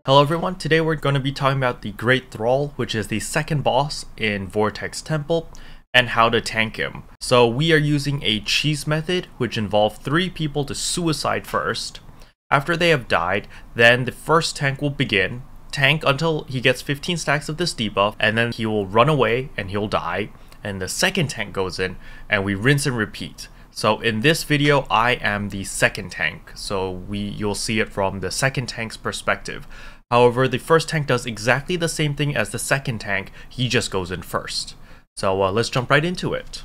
Hello everyone, today we're going to be talking about the Great Thrall, which is the second boss in Vortex Temple, and how to tank him. So we are using a cheese method, which involves 3 people to suicide first. After they have died, then the first tank will begin, tank until he gets 15 stacks of this debuff, and then he will run away and he'll die, and the second tank goes in, and we rinse and repeat. So in this video, I am the second tank, so you'll see it from the second tank's perspective. However, the first tank does exactly the same thing as the second tank, he just goes in first. So let's jump right into it.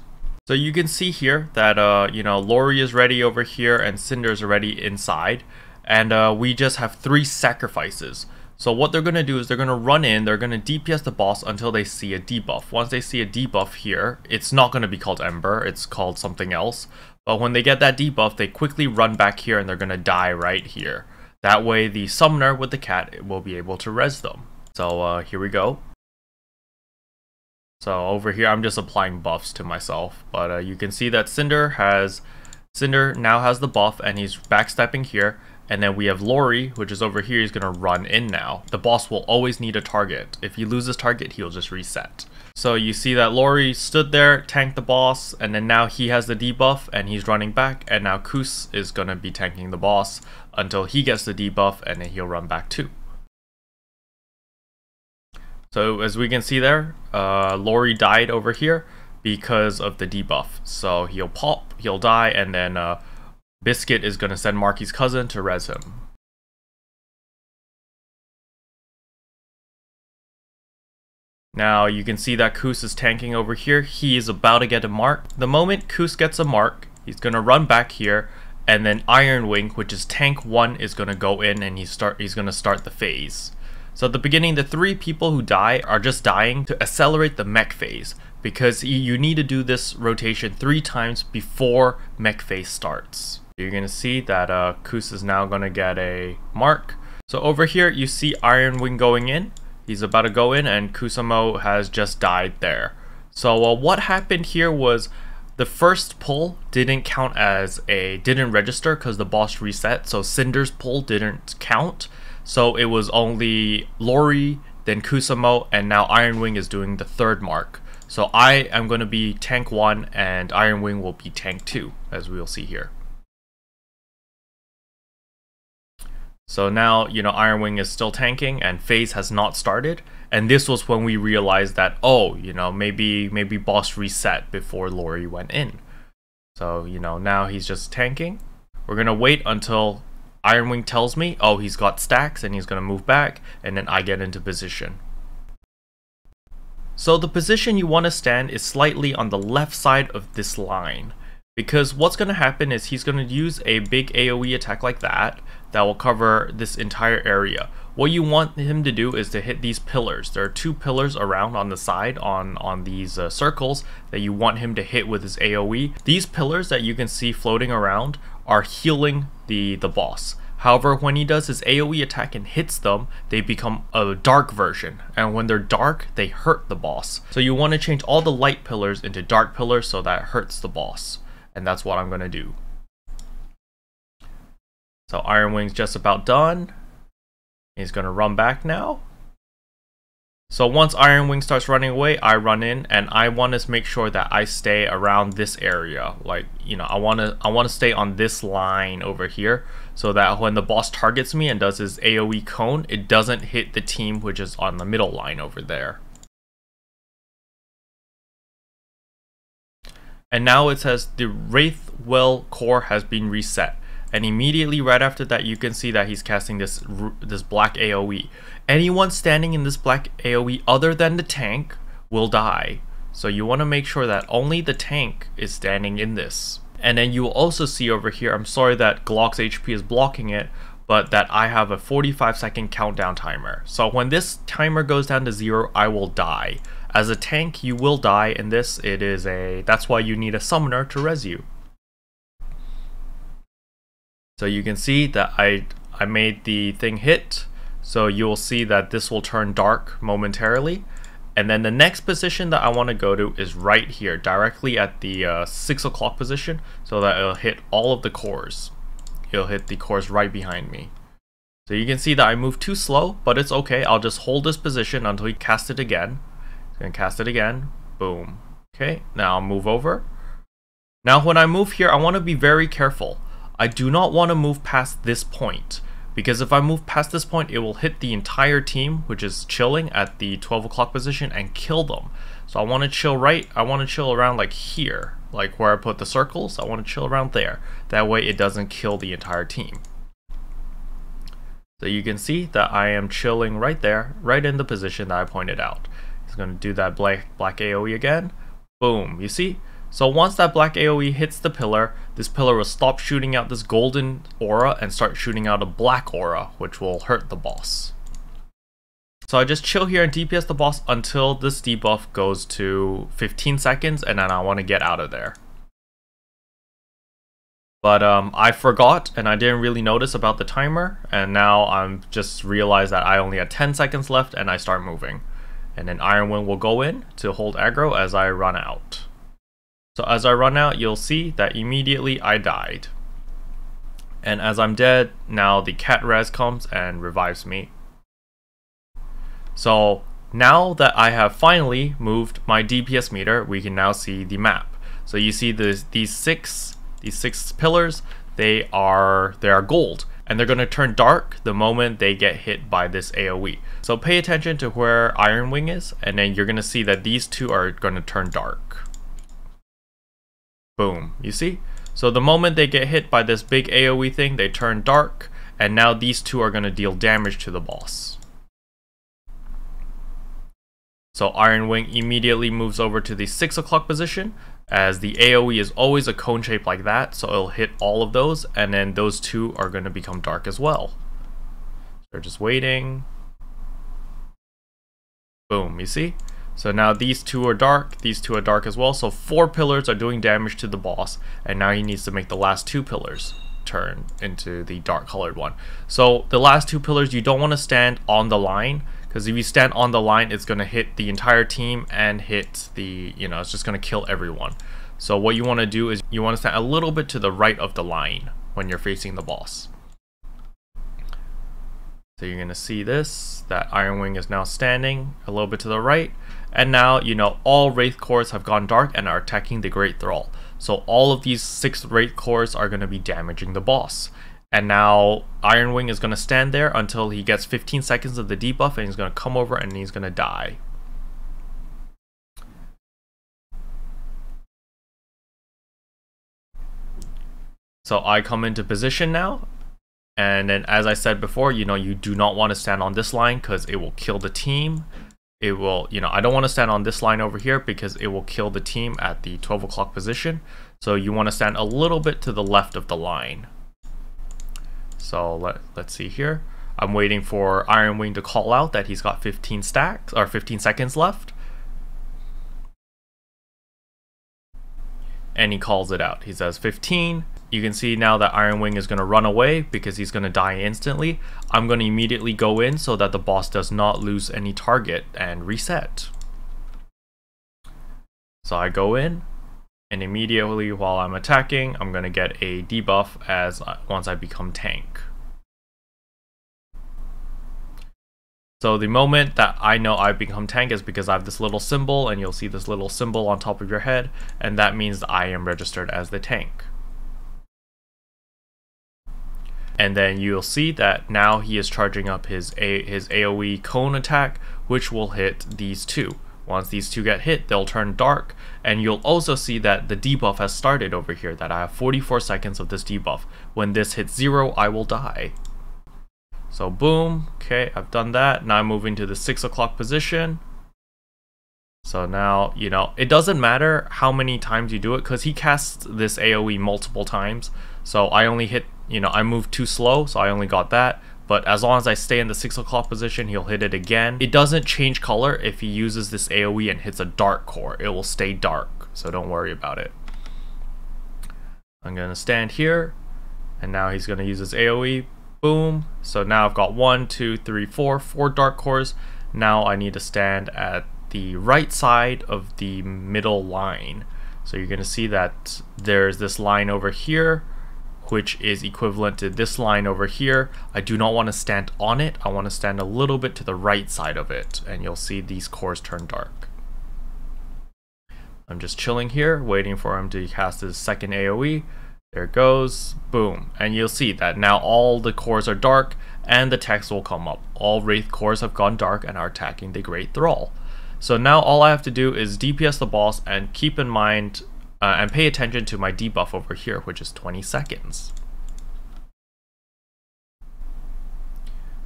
So you can see here that, Lori is ready over here and Cinder is already inside. And we just have 3 sacrifices. So what they're going to do is they're going to run in, they're going to DPS the boss until they see a debuff. Once they see a debuff here, it's not going to be called Ember, it's called something else. But when they get that debuff, they quickly run back here and they're going to die right here. That way the summoner with the cat will be able to res them. So here we go. So over here I'm just applying buffs to myself. But you can see that Cinder now has the buff and he's backstepping here. And then we have Lori, which is over here, he's going to run in now. The boss will always need a target. If he loses target, he'll just reset. So you see that Lori stood there, tanked the boss, and then now he has the debuff and he's running back. And now Kus is going to be tanking the boss until he gets the debuff and then he'll run back too. So as we can see there, Lori died over here because of the debuff. So he'll pop, he'll die, and then Biscuit is going to send Marky's cousin to res him. Now you can see that Kus is tanking over here. He is about to get a mark. The moment Kus gets a mark, he's going to run back here, and then Iron Wing, which is tank 1, is going to go in and he's going to start the phase. So at the beginning, the 3 people who die are just dying to accelerate the mech phase, because you need to do this rotation 3 times before mech phase starts. You're going to see that Kus is now going to get a mark. So over here you see Iron Wing going in. He's about to go in and Kusamo has just died there. So what happened here was the first pull didn't count didn't register because the boss reset. So Cinder's pull didn't count. So it was only Lori, then Kusamo, and now Iron Wing is doing the 3rd mark. So I am going to be tank 1 and Iron Wing will be tank 2, as we'll see here. So now, Iron Wing is still tanking and phase has not started. And this was when we realized that, maybe boss reset before Lori went in. So, now he's just tanking. We're going to wait until Iron Wing tells me, oh, he's got stacks and he's going to move back. And then I get into position. So the position you want to stand is slightly on the left side of this line. Because what's going to happen is he's going to use a big AoE attack like that will cover this entire area. What you want him to do is to hit these pillars. There are 2 pillars around on the side on these circles that you want him to hit with his AoE. These pillars that you can see floating around are healing the boss. However, when he does his AoE attack and hits them, they become a dark version. And when they're dark, they hurt the boss. So you want to change all the light pillars into dark pillars so that it hurts the boss. And that's what I'm going to do. So Iron Wing's just about done. He's going to run back now. So once Iron Wing starts running away, I run in and I want to make sure that I stay around this area. Like, I want to stay on this line over here so that when the boss targets me and does his AoE cone, it doesn't hit the team which is on the middle line over there. And now it says the Wraithwell core has been reset. And immediately right after that, you can see that he's casting this black AoE. Anyone standing in this black AoE other than the tank will die. So you want to make sure that only the tank is standing in this. And then you will also see over here, I'm sorry that Glock's HP is blocking it, but that I have a 45-second countdown timer. So when this timer goes down to 0, I will die. As a tank, you will die in this. That's why you need a summoner to res you. So you can see that I made the thing hit. So you will see that this will turn dark momentarily. And then the next position that I want to go to is right here, directly at the 6 o'clock position, so that it'll hit all of the cores. It'll hit the cores right behind me. So you can see that I moved too slow, but it's okay. I'll just hold this position until he casts it again. He's gonna cast it again. Boom. Okay, now I'll move over. Now when I move here, I want to be very careful. I do not want to move past this point, because if I move past this point, it will hit the entire team, which is chilling at the 12 o'clock position, and kill them. So I want to chill I want to chill around like here, like where I put the circles. I want to chill around there. That way it doesn't kill the entire team. So you can see that I am chilling right there, right in the position that I pointed out. He's going to do that black AoE again. Boom, you see? So once that black AoE hits the pillar, this pillar will stop shooting out this golden aura and start shooting out a black aura, which will hurt the boss. So I just chill here and DPS the boss until this debuff goes to 15 seconds, and then I want to get out of there. But I forgot and I didn't really notice about the timer, and now I'm just realized that I only had 10 seconds left, and I start moving. And then Iron Wing will go in to hold aggro as I run out. So as I run out, you'll see that immediately I died. And as I'm dead, now the cat res comes and revives me. So now that I have finally moved my DPS meter, we can now see the map. So you see these six pillars, they are gold, and they're going to turn dark the moment they get hit by this AoE. So pay attention to where Iron Wing is, and then you're going to see that these two are going to turn dark. Boom, you see? So the moment they get hit by this big AoE thing, they turn dark, and now these two are going to deal damage to the boss. So Iron Wing immediately moves over to the 6 o'clock position, as the AoE is always a cone shape like that, so it'll hit all of those, and then those two are going to become dark as well. They're just waiting. Boom, you see? So now these two are dark as well, so 4 pillars are doing damage to the boss, and now he needs to make the last 2 pillars turn into the dark colored one. So the last 2 pillars, you don't want to stand on the line, because if you stand on the line, it's going to hit the entire team and hit the, it's just going to kill everyone. So what you want to do is you want to stand a little bit to the right of the line when you're facing the boss. So you're going to see this, that Iron Wing is now standing a little bit to the right. And now, all Wraith cores have gone dark and are attacking the Great Thrall. So all of these 6 Wraith cores are going to be damaging the boss. And now Iron Wing is going to stand there until he gets 15 seconds of the debuff, and he's going to come over and he's going to die. So I come into position now, and then as I said before, you do not want to stand on this line because it will kill the team. It will, I don't want to stand on this line over here because it will kill the team at the 12 o'clock position. So you want to stand a little bit to the left of the line. So let's see here. I'm waiting for Iron Wing to call out that he's got 15 seconds left. And he calls it out. He says 15. You can see now that Iron Wing is going to run away because he's going to die instantly. I'm going to immediately go in so that the boss does not lose any target and reset. So I go in, and immediately while I'm attacking, I'm going to get a debuff once I become tank. So the moment that I know I become tank is because I have this little symbol, and you'll see this little symbol on top of your head, and that means I am registered as the tank. And then you'll see that now he is charging up his AoE cone attack, which will hit these two. Once these two get hit, they'll turn dark, and you'll also see that the debuff has started over here, that I have 44 seconds of this debuff. When this hits 0, I will die. So boom, okay, I've done that. Now I'm moving to the 6 o'clock position. So now, it doesn't matter how many times you do it, because he casts this AoE multiple times. So I only hit, I moved too slow, so I only got that. But as long as I stay in the 6 o'clock position, he'll hit it again. It doesn't change color if he uses this AoE and hits a dark core. It will stay dark, so don't worry about it. I'm going to stand here, and now he's going to use his AoE. Boom. So now I've got 1, 2, 3, 4 dark cores. Now I need to stand at the right side of the middle line. So you're going to see that there's this line over here which is equivalent to this line over here. I do not want to stand on it. I want to stand a little bit to the right side of it, and you'll see these cores turn dark. I'm just chilling here, waiting for him to cast his second AoE. There it goes, boom. And you'll see that now all the cores are dark, and the text will come up. All Wraith cores have gone dark and are attacking the Great Thrall. So now all I have to do is DPS the boss and keep in mind and pay attention to my debuff over here, which is 20 seconds.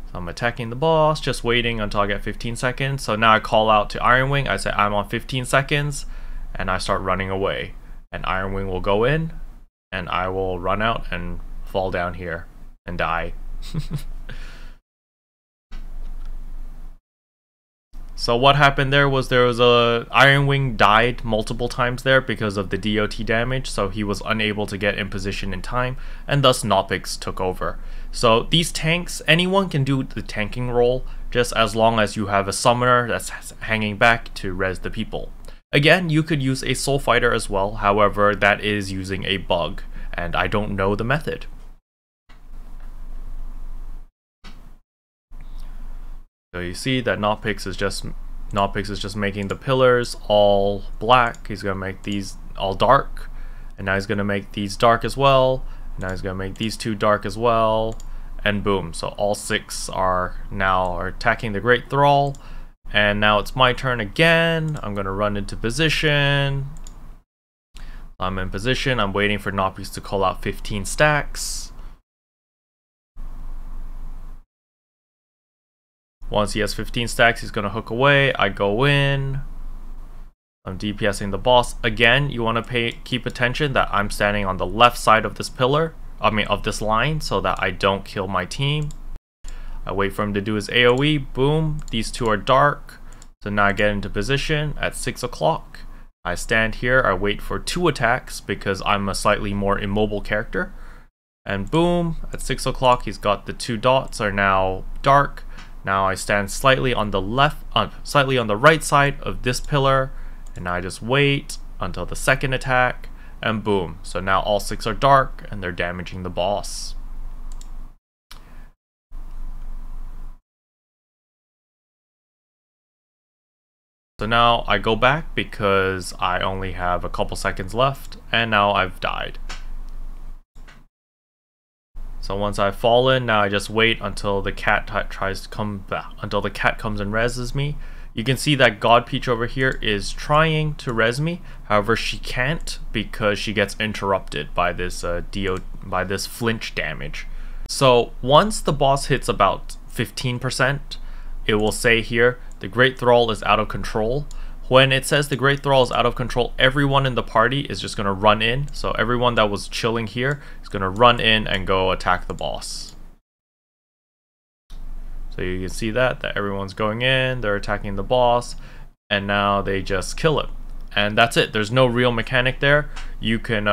So I'm attacking the boss, just waiting until I get 15 seconds. So now I call out to Ironwing, I say I'm on 15 seconds, and I start running away. And Ironwing will go in, and I will run out and fall down here and die. So what happened there was Ironwing died multiple times there because of the DOT damage, so he was unable to get in position in time, and thus Nopix took over. So these tanks, anyone can do the tanking role, just as long as you have a summoner that's hanging back to res the people. Again, you could use a soul fighter as well, however that is using a bug, and I don't know the method. So you see that Nopix is just making the pillars all black. He's gonna make these all dark, and now he's gonna make these dark as well. Now he's gonna make these two dark as well, and boom. So all 6 are now attacking the Great Thrall, and now it's my turn again. I'm gonna run into position. I'm in position. I'm waiting for Nopix to call out 15 stacks. Once he has 15 stacks, he's going to hook away. I go in. I'm DPSing the boss. Again, you want to keep attention that I'm standing on the left side of this pillar. Of this line, so that I don't kill my team. I wait for him to do his AoE. Boom. These two are dark. So now I get into position at 6 o'clock. I stand here. I wait for 2 attacks because I'm a slightly more immobile character. And boom. At 6 o'clock, he's got the 2 dots are now dark. Now I stand slightly on the right side of this pillar, and I just wait until the second attack, and boom. So now all 6 are dark, and they're damaging the boss. So now I go back because I only have a couple seconds left, and now I've died. So once I've fallen, now I just wait until the cat until the cat comes and reses me. You can see that God Peach over here is trying to res me. However, she can't because she gets interrupted by this flinch damage. So once the boss hits about 15%, it will say here the Great Thrall is out of control. When it says the Great Thrall is out of control, everyone in the party is just going to run in. So everyone that was chilling here is going to run in and go attack the boss. So you can see that everyone's going in, they're attacking the boss, and now they just kill it. And that's it. There's no real mechanic there. You can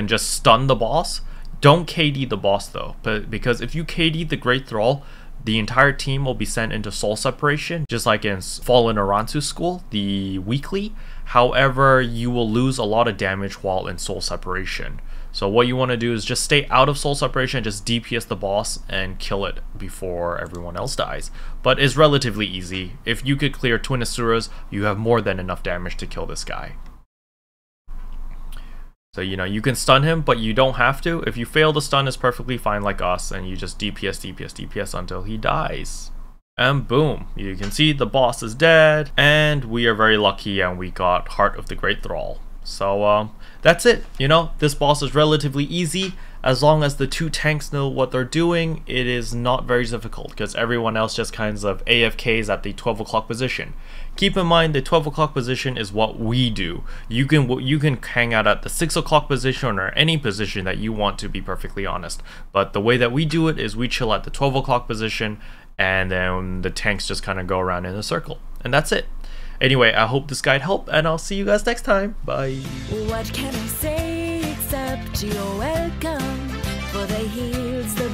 just stun the boss. Don't KD the boss though, because if you KD the Great Thrall, the entire team will be sent into soul separation, just like in Fallen Arantu School, the weekly. However, you will lose a lot of damage while in soul separation. So what you want to do is just stay out of soul separation, just DPS the boss and kill it before everyone else dies. But it's relatively easy. If you could clear Twin Asuras, you have more than enough damage to kill this guy. So, you know, you can stun him, but you don't have to. If you fail to stun, it's perfectly fine like us, and you just DPS until he dies. And boom, you can see the boss is dead, and we are very lucky and we got Heart of the Great Thrall. So, that's it. You know, this boss is relatively easy. As long as the 2 tanks know what they're doing, it is not very difficult, because everyone else just kinds of AFKs at the 12 o'clock position. Keep in mind, the 12 o'clock position is what we do. You can hang out at the 6 o'clock position or any position that you want, to be perfectly honest. But the way that we do it is we chill at the 12 o'clock position, and then the tanks just kind of go around in a circle. And that's it. Anyway, I hope this guide helped, and I'll see you guys next time. Bye. What can I say except you're welcome? For the heals, the